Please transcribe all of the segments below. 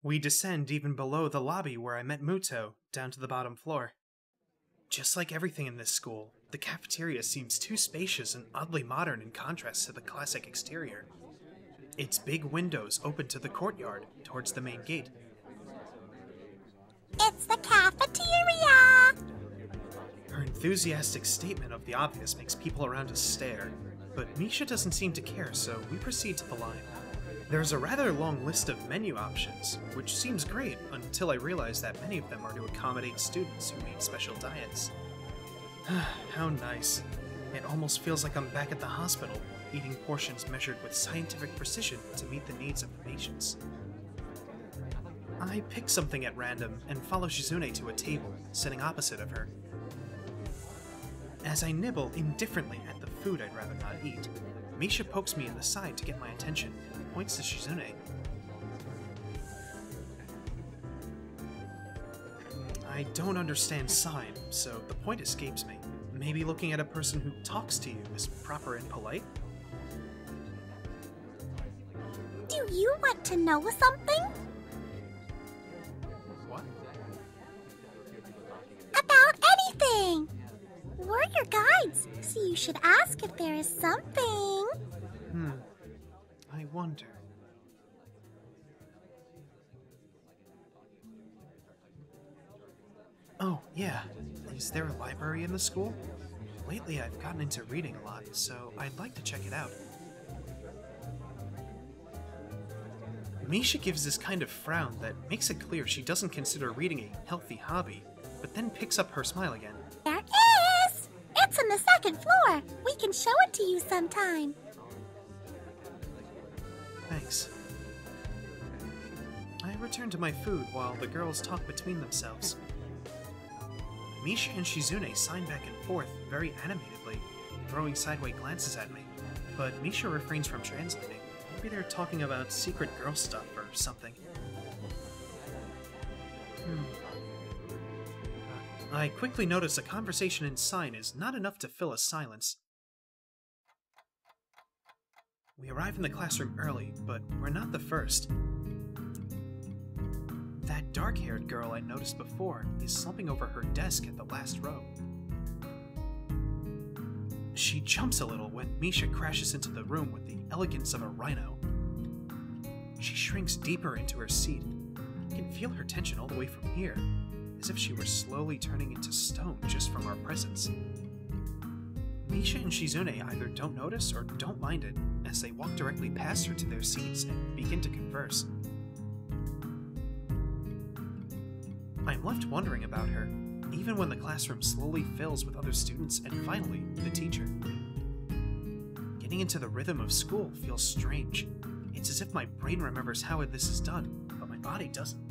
We descend even below the lobby where I met Mutou, down to the bottom floor. Just like everything in this school, the cafeteria seems too spacious and oddly modern in contrast to the classic exterior. Its big windows open to the courtyard, towards the main gate. It's the cafeteria! Her enthusiastic statement of the obvious makes people around us stare, but Misha doesn't seem to care, so we proceed to the line. There's a rather long list of menu options, which seems great until I realize that many of them are to accommodate students who need special diets. How nice. It almost feels like I'm back at the hospital, eating portions measured with scientific precision to meet the needs of the patients. I pick something at random and follow Shizune to a table, sitting opposite of her. As I nibble indifferently at the food I'd rather not eat, Misha pokes me in the side to get my attention and points to Shizune. I don't understand sign, so the point escapes me. Maybe looking at a person who talks to you is proper and polite? Do you want to know something? What? About anything! We're your guides, so you should ask if there is something. I wonder. Oh, yeah. Is there a library in the school? Lately I've gotten into reading a lot, so I'd like to check it out. Misha gives this kind of frown that makes it clear she doesn't consider reading a healthy hobby, but then picks up her smile again. There is! It's on the second floor. We can show it to you sometime. Thanks. I return to my food while the girls talk between themselves. Misha and Shizune sign back and forth very animatedly, throwing sideways glances at me, but Misha refrains from translating. Maybe they're talking about secret girl stuff or something. I quickly notice a conversation in sign is not enough to fill a silence. We arrive in the classroom early, but we're not the first. That dark-haired girl I noticed before is slumping over her desk at the last row. She jumps a little when Misha crashes into the room with the elegance of a rhino. She shrinks deeper into her seat. I can feel her tension all the way from here, as if she were slowly turning into stone just from our presence. Misha and Shizune either don't notice or don't mind it, as they walk directly past her to their seats and begin to converse. I'm left wondering about her, even when the classroom slowly fills with other students and finally, the teacher. Getting into the rhythm of school feels strange. It's as if my brain remembers how this is done, but my body doesn't.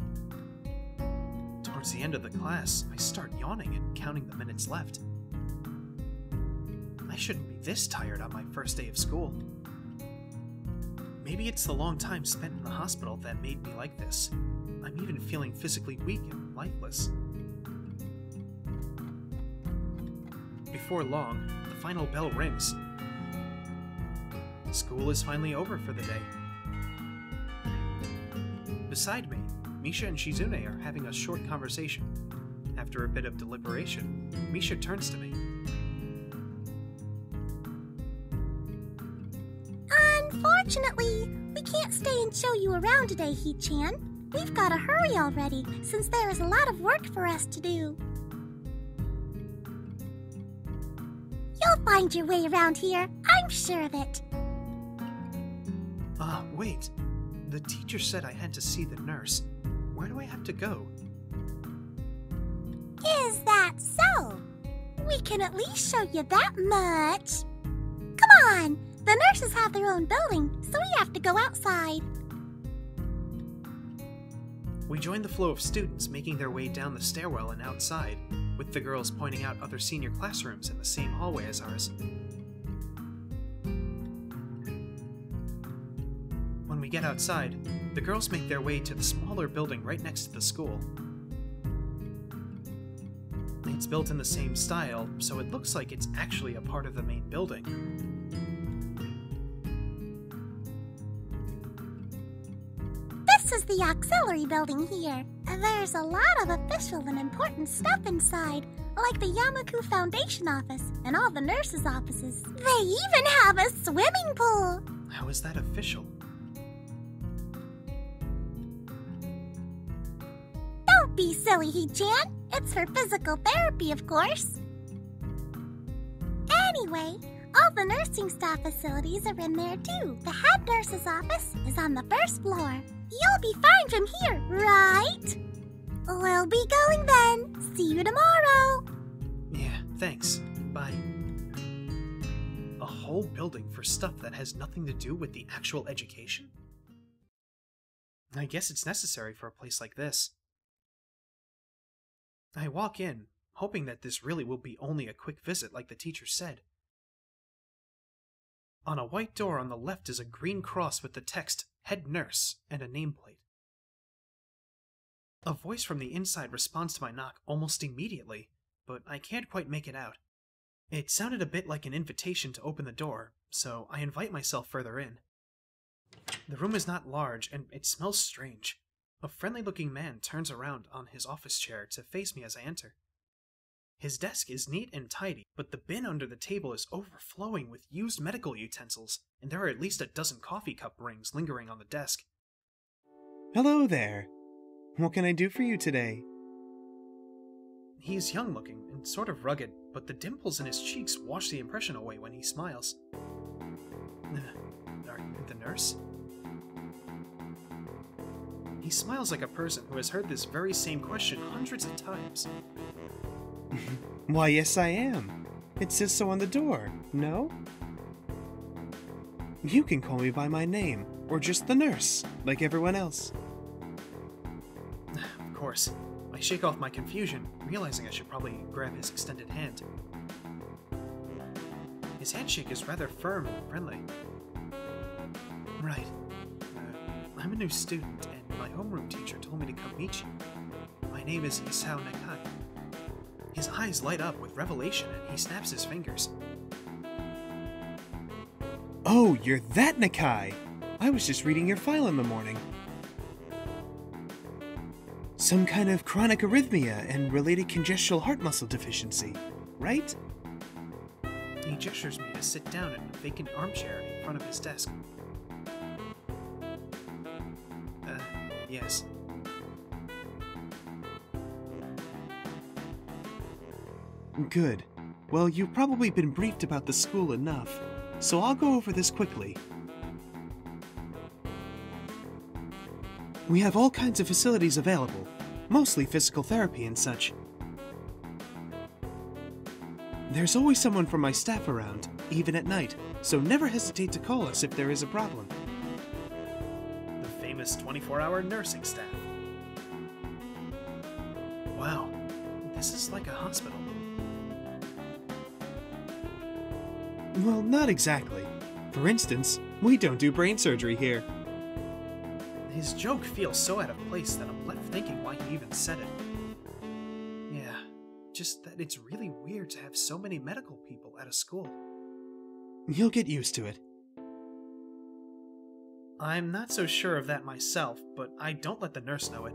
Towards the end of the class, I start yawning and counting the minutes left. I shouldn't be this tired on my first day of school. Maybe it's the long time spent in the hospital that made me like this. I'm even feeling physically weak and lifeless. Before long, the final bell rings. School is finally over for the day. Beside me, Misha and Shizune are having a short conversation. After a bit of deliberation, Misha turns to me. Unfortunately, we can't stay and show you around today, He-chan. We've got to hurry already, since there is a lot of work for us to do. You'll find your way around here, I'm sure of it. Wait. The teacher said I had to see the nurse. Where do I have to go? Is that so? We can at least show you that much. Come on, the nurses have their own building, so we have to go outside. We join the flow of students making their way down the stairwell and outside, with the girls pointing out other senior classrooms in the same hallway as ours. When we get outside, the girls make their way to the smaller building right next to the school. It's built in the same style, so it looks like it's actually a part of the main building. This is is the auxiliary building here. There's a lot of official and important stuff inside, like the Yamaku Foundation office and all the nurses' offices. They even have a swimming pool. How is that official? Don't be silly, He-chan. It's for physical therapy, of course. Anyway, all the nursing staff facilities are in there too. The head nurse's office is on the first floor. You'll be fine from here, right? We'll be going then. See you tomorrow. Yeah, thanks. Bye. A whole building for stuff that has nothing to do with the actual education? I guess it's necessary for a place like this. I walk in, hoping that this really will be only a quick visit like the teacher said. On a white door on the left is a green cross with the text, Head Nurse, and a nameplate. A voice from the inside responds to my knock almost immediately, but I can't quite make it out. It sounded a bit like an invitation to open the door, so I invite myself further in. The room is not large, and it smells strange. A friendly-looking man turns around on his office chair to face me as I enter. His desk is neat and tidy, but the bin under the table is overflowing with used medical utensils, and there are at least a dozen coffee cup rings lingering on the desk. Hello there. What can I do for you today? He's young-looking and sort of rugged, but the dimples in his cheeks wash the impression away when he smiles. Are you the nurse? He smiles like a person who has heard this very same question hundreds of times. Why, yes I am. It says so on the door, no? You can call me by my name, or just the nurse, like everyone else. Of course. I shake off my confusion, realizing I should probably grab his extended hand. His handshake is rather firm and friendly. Right. I'm a new student, and my homeroom teacher told me to come meet you. My name is Hisao Nakai. His eyes light up with revelation, and he snaps his fingers. Oh, you're that Nakai! I was just reading your file in the morning. Some kind of chronic arrhythmia and related congestial heart muscle deficiency, right? He gestures me to sit down in a vacant armchair in front of his desk. Yes. Good. Well, you've probably been briefed about the school enough, so I'll go over this quickly. We have all kinds of facilities available, mostly physical therapy and such. There's always someone from my staff around, even at night, so never hesitate to call us if there is a problem. The famous 24-hour nursing staff. Wow, this is like a hospital. Well, not exactly. For instance, we don't do brain surgery here. His joke feels so out of place that I'm left thinking why he even said it. Yeah, just that it's really weird to have so many medical people at a school. You'll get used to it. I'm not so sure of that myself, but I don't let the nurse know it.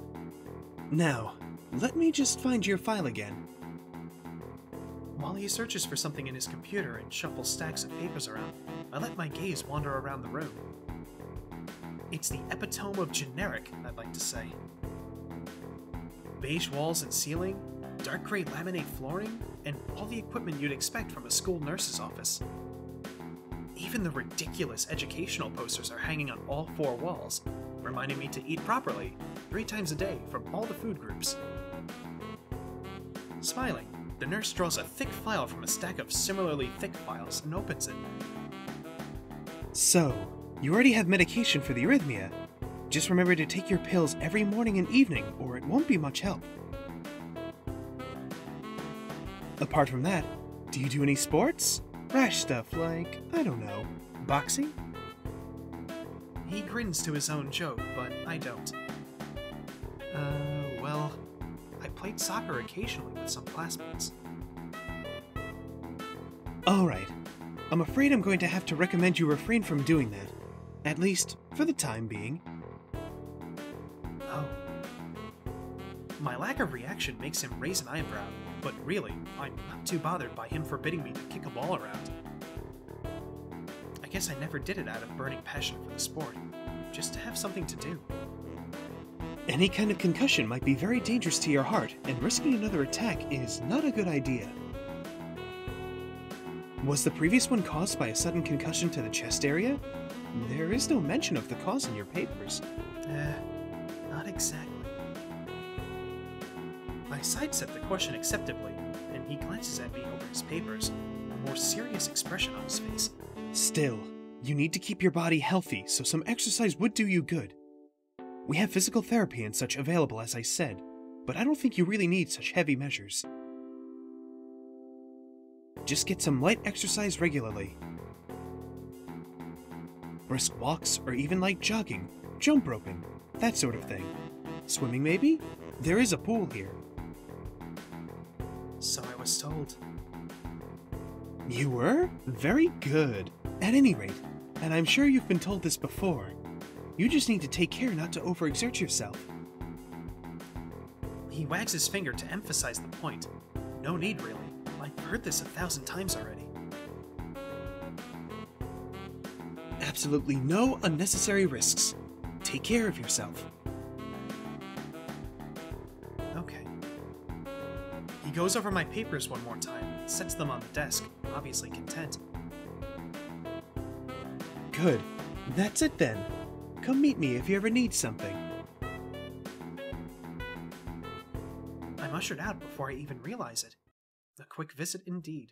Now, let me just find your file again. While he searches for something in his computer and shuffles stacks of papers around, I let my gaze wander around the room. It's the epitome of generic, I'd like to say. Beige walls and ceiling, dark gray laminate flooring, and all the equipment you'd expect from a school nurse's office. Even the ridiculous educational posters are hanging on all four walls, reminding me to eat properly 3 times a day from all the food groups. Smiling, the nurse draws a thick file from a stack of similarly thick files and opens it. So, you already have medication for the arrhythmia. Just remember to take your pills every morning and evening, or it won't be much help. Apart from that, do you do any sports? Rash stuff like, I don't know, boxing? He grins to his own joke, but I don't. Well, I played soccer occasionally with some classmates. Alright, I'm afraid I'm going to have to recommend you refrain from doing that. At least, for the time being. Oh. My lack of reaction makes him raise an eyebrow, but really, I'm not too bothered by him forbidding me to kick a ball around. I guess I never did it out of burning passion for the sport, just to have something to do. Any kind of concussion might be very dangerous to your heart, and risking another attack is not a good idea. Was the previous one caused by a sudden concussion to the chest area? There is no mention of the cause in your papers. Not exactly. I sidestep the question acceptably, and he glances at me over his papers, a more serious expression on his face. Still, you need to keep your body healthy, so some exercise would do you good. We have physical therapy and such available, as I said, but I don't think you really need such heavy measures. Just get some light exercise regularly. Brisk walks, or even light jogging, jump roping, that sort of thing. Swimming, maybe? There is a pool here. So I was told. You were? Very good. At any rate, and I'm sure you've been told this before, you just need to take care not to overexert yourself. He wags his finger to emphasize the point. No need, really. I've heard this 1,000 times already. Absolutely no unnecessary risks. Take care of yourself. Okay. He goes over my papers one more time, sets them on the desk, obviously content. Good. That's it then. Come meet me if you ever need something. I'm ushered out before I even realize it. A quick visit indeed.